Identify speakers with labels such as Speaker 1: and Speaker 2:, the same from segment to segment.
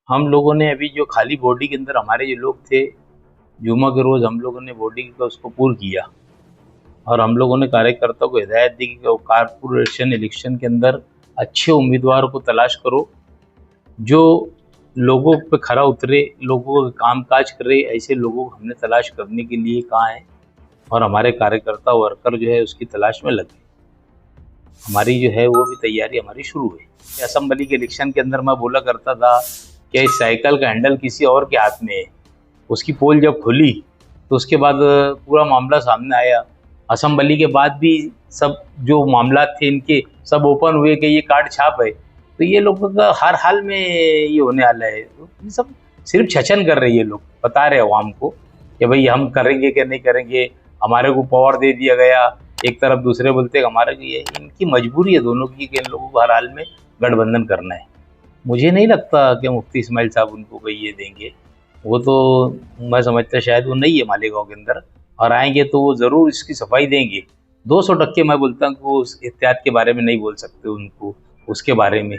Speaker 1: हम लोगों ने अभी जो खाली बॉडी के अंदर हमारे जो लोग थे, जुम्मा के रोज हम लोगों ने बॉडी का उसको पूर किया और हम लोगों ने कार्यकर्ताओं को हिदायत दी कि वो कारपोरेशन इलेक्शन के अंदर अच्छे उम्मीदवार को तलाश करो जो लोगों पे खरा उतरे, लोगों का काम काज करे। ऐसे लोगों को हमने तलाश करने के लिए कहा है और हमारे कार्यकर्ता वर्कर जो है उसकी तलाश में लगे। हमारी जो है वो भी तैयारी हमारी शुरू है। असेंबली के इलेक्शन के अंदर मैं बोला करता था कि इस साइकिल का हैंडल किसी और के हाथ में है। उसकी पोल जब खुली तो उसके बाद पूरा मामला सामने आया। असेंबली के बाद भी सब जो मामला थे इनके सब ओपन हुए कि ये कार्ड छाप है। तो ये लोगों का हर हाल में ये होने वाला है। तो ये सब सिर्फ छचन कर रहे हैं। ये लोग बता रहे अवाम को कि भाई हम करेंगे कि नहीं करेंगे, हमारे को पावर दे दिया गया। एक तरफ दूसरे बोलते हैं हमारे को, ये इनकी मजबूरी है दोनों की कि इन लोगों को हर हाल में गठबंधन करना है। मुझे नहीं लगता कि मुफ्ती इस्माइल साहब उनको कोई ये देंगे। वो तो मैं समझता शायद वो नहीं है मालेगांव के अंदर, और आएंगे तो वो ज़रूर इसकी सफाई देंगे। 200% मैं बोलता हूँ कि वो उस एहतियात के बारे में नहीं बोल सकते उनको उसके बारे में,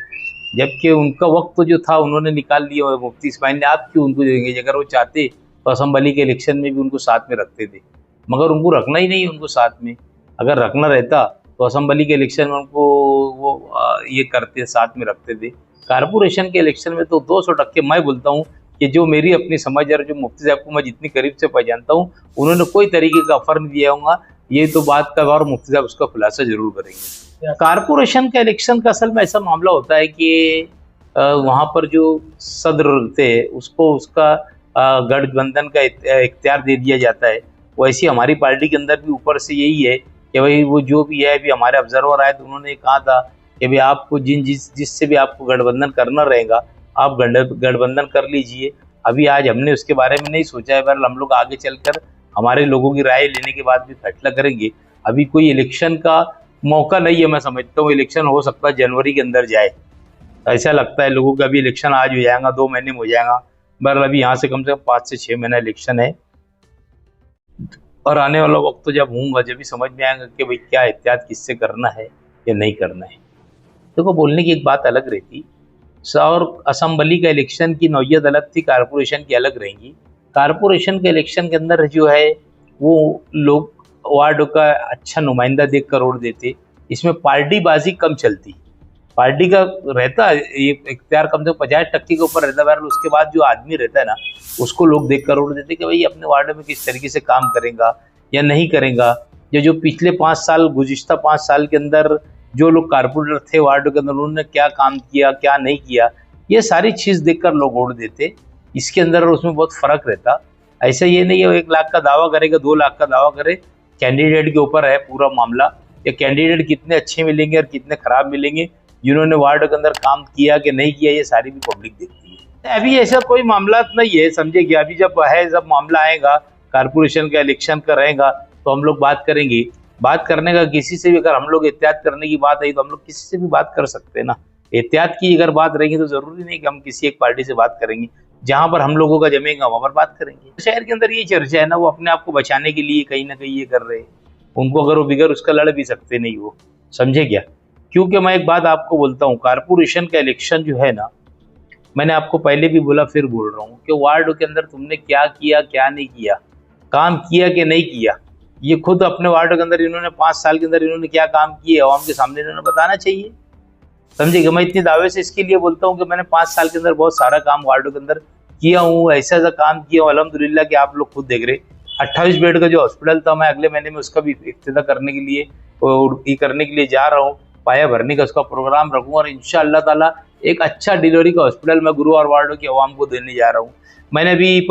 Speaker 1: जबकि उनका वक्त तो जो था उन्होंने निकाल लिया। और मुफ्ती इस्माइल ने आप क्यों उनको देंगे? अगर वो चाहते तो असेंबली के इलेक्शन में भी उनको साथ में रखते थे, मगर उनको रखना ही नहीं उनको साथ में। अगर रखना रहता तो असेंबली के इलेक्शन में उनको वो ये करते, साथ में रखते थे। कारपोरेशन के इलेक्शन में तो 200% मैं बोलता हूँ कि जो मेरी अपनी समझ और जो मुफ्ती साहब को मैं जितनी करीब से पहचानता हूँ, उन्होंने कोई तरीके का ऑफर नहीं दिया होगा। ये तो बात का और मुफ्ती साहब उसका खुलासा जरूर करेंगे। कारपोरेशन का इलेक्शन का असल में ऐसा मामला होता है कि वहाँ पर जो सदर थे उसको उसका गठबंधन का इख्तियार दे दिया जाता है। वैसे हमारी पार्टी के अंदर भी ऊपर से यही है कि भाई वो जो भी है, अभी हमारे ऑब्जर्वर आए तो उन्होंने कहा था कि भाई आपको जिससे भी आपको गठबंधन करना रहेगा आप गठबंधन कर लीजिए। अभी आज हमने उसके बारे में नहीं सोचा है, पर हम लोग आगे चलकर हमारे लोगों की राय लेने के बाद भी फैसला करेंगे। अभी कोई इलेक्शन का मौका नहीं है। मैं समझता हूँ इलेक्शन हो सकता है जनवरी के अंदर जाए, ऐसा लगता है लोगों का। अभी इलेक्शन आज हो जाएगा, 2 महीने में हो जाएगा, पर अभी यहाँ से कम 5 से 6 महीना इलेक्शन है। और आने वाला वक्त तो जब होगा जब भी समझ में आएगा कि भाई क्या एहतियात किससे करना है या नहीं करना है। देखो, बोलने की एक बात अलग रहती और असेंबली का इलेक्शन की नौयत अलग थी, कारपोरेशन की अलग रहेंगी। कारपोरेशन के इलेक्शन के अंदर जो है वो लोग वार्ड का अच्छा नुमाइंदा देख कर वोट देते। इसमें पार्टी बाजी कम चलती, पार्टी का रहता है ये इख्तियार कम से कम 50% के ऊपर रहता है। उसके बाद जो आदमी रहता है ना, उसको लोग देख कर वोट देते कि भाई अपने वार्ड में किस तरीके से काम करेगा या नहीं करेगा। जो पिछले 5 साल, गुज़िश्ता 5 साल के अंदर जो लोग कारपोरेटर थे वार्ड के अंदर, उन्होंने क्या काम किया क्या नहीं किया, ये सारी चीज़ देखकर लोग वोट देते। इसके अंदर और उसमें बहुत फ़र्क रहता। ऐसा ये नहीं है 1 लाख का दावा करेगा, 2 लाख का दावा करे। कैंडिडेट के ऊपर है पूरा मामला, या कैंडिडेट कितने अच्छे मिलेंगे और कितने खराब मिलेंगे, जिन्होंने वार्ड के अंदर काम किया कि नहीं किया, ये सारी भी पब्लिक देखती है। अभी ऐसा कोई मामला नहीं है, समझेगी। अभी जब है, जब मामला आएगा कारपोरेशन का इलेक्शन का रहेगा तो हम लोग बात करेंगे। बात करने का किसी से भी, अगर हम लोग एहतियात करने की बात आई तो हम लोग किसी से भी बात कर सकते हैं ना। एहतियात की अगर बात रहेगी तो जरूरी नहीं कि हम किसी एक पार्टी से बात करेंगे। जहां पर हम लोगों का जमेगा वहां पर बात करेंगे। शहर के अंदर ये चर्चा है ना, वो अपने आप को बचाने के लिए कहीं ना कहीं ये कर रहे हैं। उनको अगर वो बिगर उसका लड़ भी सकते नहीं, वो समझे क्या। क्योंकि मैं एक बात आपको बोलता हूँ, कारपोरेशन का इलेक्शन जो है ना, मैंने आपको पहले भी बोला फिर बोल रहा हूँ कि वार्ड के अंदर तुमने क्या किया क्या नहीं किया, काम किया कि नहीं किया, ये खुद अपने वार्ड के अंदर इन्होंने 5 साल के अंदर इन्होंने क्या काम किए आवाम के सामने इन्होंने बताना चाहिए। समझेगा। मैं इतनी दावे से इसके लिए बोलता हूँ कि मैंने 5 साल के अंदर बहुत सारा काम वार्डों के अंदर किया हूँ, ऐसा ऐसा काम किया हूँ। अल्हम्दुलिल्लाह कि आप लोग खुद देख रहे, 28 बेड का जो हॉस्पिटल था, मैं अगले महीने में उसका भी इफ्तिताह करने के लिए जा रहा हूँ। पाया भरने का उसका प्रोग्राम रखूँगा और इंशाअल्लाह ताला एक अच्छा डिलीवरी का हॉस्पिटल मैं गुरु और वार्डों की आवाम को देने जा रहा हूँ। मैंने भी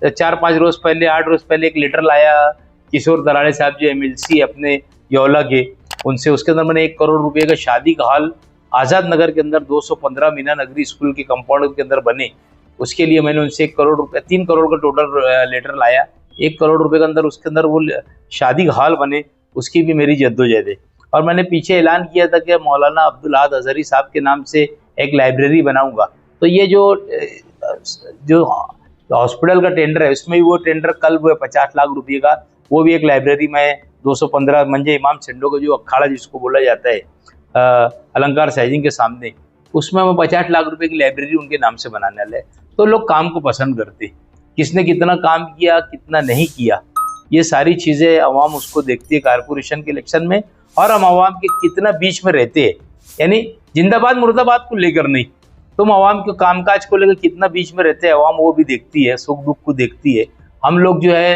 Speaker 1: 4-5 रोज पहले, 8 रोज पहले एक लेटर लाया किशोर दराड़े साहब जो MLC अपने यौला के, उनसे। उसके अंदर मैंने 1 करोड़ रुपए का शादी का हॉल आज़ाद नगर के अंदर 215 मीना नगरी स्कूल के कंपाउंड के अंदर बने, उसके लिए मैंने उनसे 1 करोड़ रुपये, 3 करोड़ का टोटल लेटर लाया। 1 करोड़ रुपए के अंदर उसके अंदर वो शादी का हॉल बने, उसकी भी मेरी जद्दोजहद है। और मैंने पीछे ऐलान किया था कि मौलाना अब्दुल अहद अजहरी साहब के नाम से एक लाइब्रेरी बनाऊंगा। तो ये जो हॉस्पिटल का टेंडर है, उसमें भी वो टेंडर कल हुआ 50 लाख रुपये का, वो भी एक लाइब्रेरी में 215 मंजे इमाम सिंडो का जो अखाड़ा जिसको बोला जाता है अलंकार सैजिंग के सामने, उसमें हम 50 लाख रुपए की लाइब्रेरी उनके नाम से बनाने वाले हैं। तो लोग काम को पसंद करते, किसने कितना काम किया कितना नहीं किया, ये सारी चीज़ें अवाम उसको देखती है कारपोरेशन के इलेक्शन में। और हम अवाम के कितना बीच में रहते हैं, यानी जिंदाबाद मुर्दाबाद को लेकर नहीं, तुम अवाम के कामकाज को लेकर कितना बीच में रहते हैं, अवाम वो भी देखती है, सुख दुख को देखती है। हम लोग जो है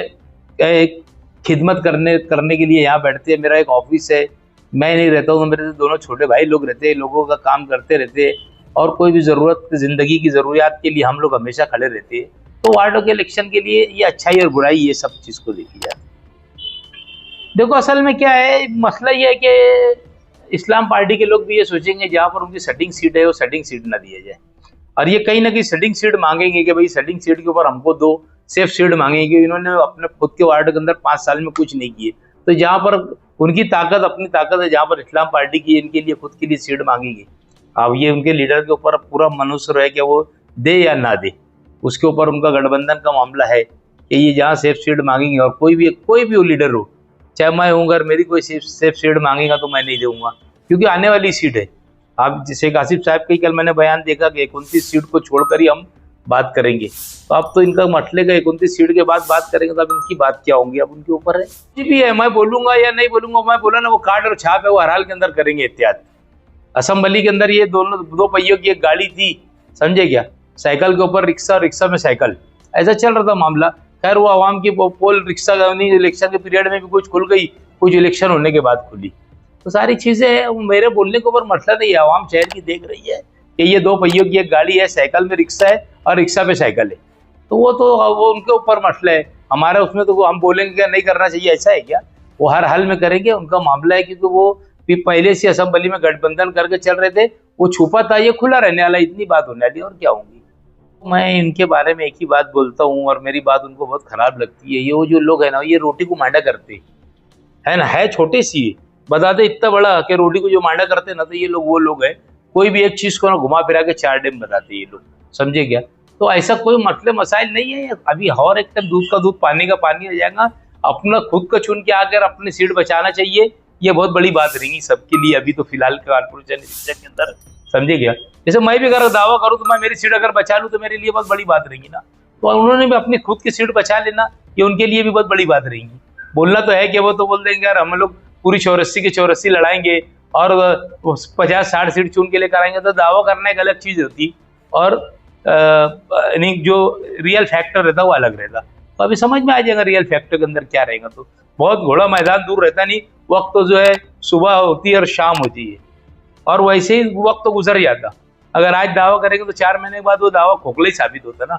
Speaker 1: एक खिदमत करने के लिए यहाँ बैठते हैं। मेरा एक ऑफिस है, मैं नहीं रहता हूँ, मेरे दोनों छोटे भाई लोग रहते हैं, लोगों का काम करते रहते हैं, और कोई भी ज़रूरत ज़िंदगी की ज़रूरियात के लिए हम लोग हमेशा खड़े रहते हैं। तो वार्डों के इलेक्शन के लिए ये अच्छाई और बुराई ये सब चीज़ को देखी जाती है। देखो असल में क्या है, मसला ये है कि इस्लाम पार्टी के लोग भी ये सोचेंगे जहाँ पर उनकी सेटिंग सीट है वो सेटिंग सीट ना दिया जाए, और ये कहीं ना कहीं सेटिंग सीट मांगेंगे कि भाई सेटिंग सीट के ऊपर हमको दो, सेफ सीट मांगेंगे कि इन्होंने अपने खुद के वार्ड के अंदर 5 साल में कुछ नहीं किए। तो जहाँ पर उनकी ताकत अपनी ताकत है, जहाँ पर इस्लाम पार्टी की इनके लिए खुद के लिए सीट मांगेगी, अब ये उनके लीडर के ऊपर पूरा मनुष्य है कि वो दे या ना दे, उसके ऊपर उनका गठबंधन का मामला है कि ये जहाँ सेफ सीट मांगेंगे, और कोई भी वो लीडर हो, चाहे मैं हूँ, अगर मेरी कोई सेफ सीट मांगेगा तो मैं नहीं दूंगा, क्योंकि आने वाली सीट है। आप शेख आसिफ साहब की कल मैंने बयान देखा कि 29 सीट को छोड़कर ही हम बात करेंगे, तो अब तो इनका मसले का 29 सीट के बाद बात करेंगे, तो अब इनकी बात क्या होंगी, अब उनके ऊपर है। जी भी है, मैं बोलूंगा या नहीं बोलूंगा, मैं बोला ना वो कार्ड और छाप है, वो हर हाल के अंदर करेंगे एहतियात। असेंबली के अंदर ये दोनों 2 पहियों की एक गाड़ी थी, समझे क्या, साइकिल के ऊपर रिक्शा और रिक्शा में साइकिल, ऐसा चल रहा था मामला। खैर वो आवाम की पोल रिक्शा इलेक्शन के पीरियड में भी कुछ खुल गई, कुछ इलेक्शन होने के बाद खुली, तो सारी चीजें मेरे बोलने के ऊपर मसला नहीं है। आवाम शहर की देख रही है कि ये 2 पहियों की एक गाड़ी है, साइकिल में रिक्शा है और रिक्शा पे साइकिल है, तो वो उनके ऊपर मसला है, हमारा उसमें तो हम बोलेंगे क्या नहीं करना चाहिए, ऐसा है क्या, वो हर हाल में करेंगे, उनका मामला है। क्योंकि वो भी पहले से असेंबली में गठबंधन करके चल रहे थे, वो छुपा था, ये खुला रहने वाला, इतनी बात होने वाली, और क्या होंगी। मैं इनके बारे में एक ही बात बोलता हूँ, और मेरी बात उनको बहुत खराब लगती है, ये वो जो लोग है ना, ये रोटी को मांडा करते है ना, है छोटी सी, बता दे इतना बड़ा कि रोटी को जो मांडा करते हैं ना, तो ये लोग वो लोग हैं, कोई भी एक चीज को ना घुमा फिरा के 4 डेम बताते हैं ये लोग, समझे क्या। तो ऐसा कोई मसले मसाइल नहीं है, अभी और एक दूध का दूध पानी का पानी हो जाएगा, अपना खुद का चुन के आकर अपनी सीट बचाना चाहिए, ये बहुत बड़ी बात रहेगी सबके लिए अभी तो फिलहाल कारपोरेशन इलेक्शन के अंदर, समझे क्या। जैसे मैं भी अगर दावा करूँ तो मैं मेरी सीट अगर बचा लूँ तो मेरे लिए बहुत बड़ी बात रहेगी ना, तो उन्होंने भी अपनी खुद की सीट बचा लेना, ये उनके लिए भी बहुत बड़ी बात रहेगी। बोलना तो है कि वो तो बोल देंगे यार हम लोग पूरी 84 की 84 लड़ाएंगे और 50-60 सीट चुन के लेकर आएंगे, तो दावा करना एक अलग चीज होती, और जो रियल फैक्टर रहता वो अलग रहता। तो अभी समझ में आ जाएगा रियल फैक्टर के अंदर क्या रहेगा, तो बहुत घोड़ा मैदान दूर रहता नहीं, वक्त तो जो है सुबह होती है और शाम होती है, और वैसे ही वक्त तो गुजर जाता। अगर आज दावा करेंगे तो 4 महीने के बाद वो दावा खोखला ही साबित होता ना।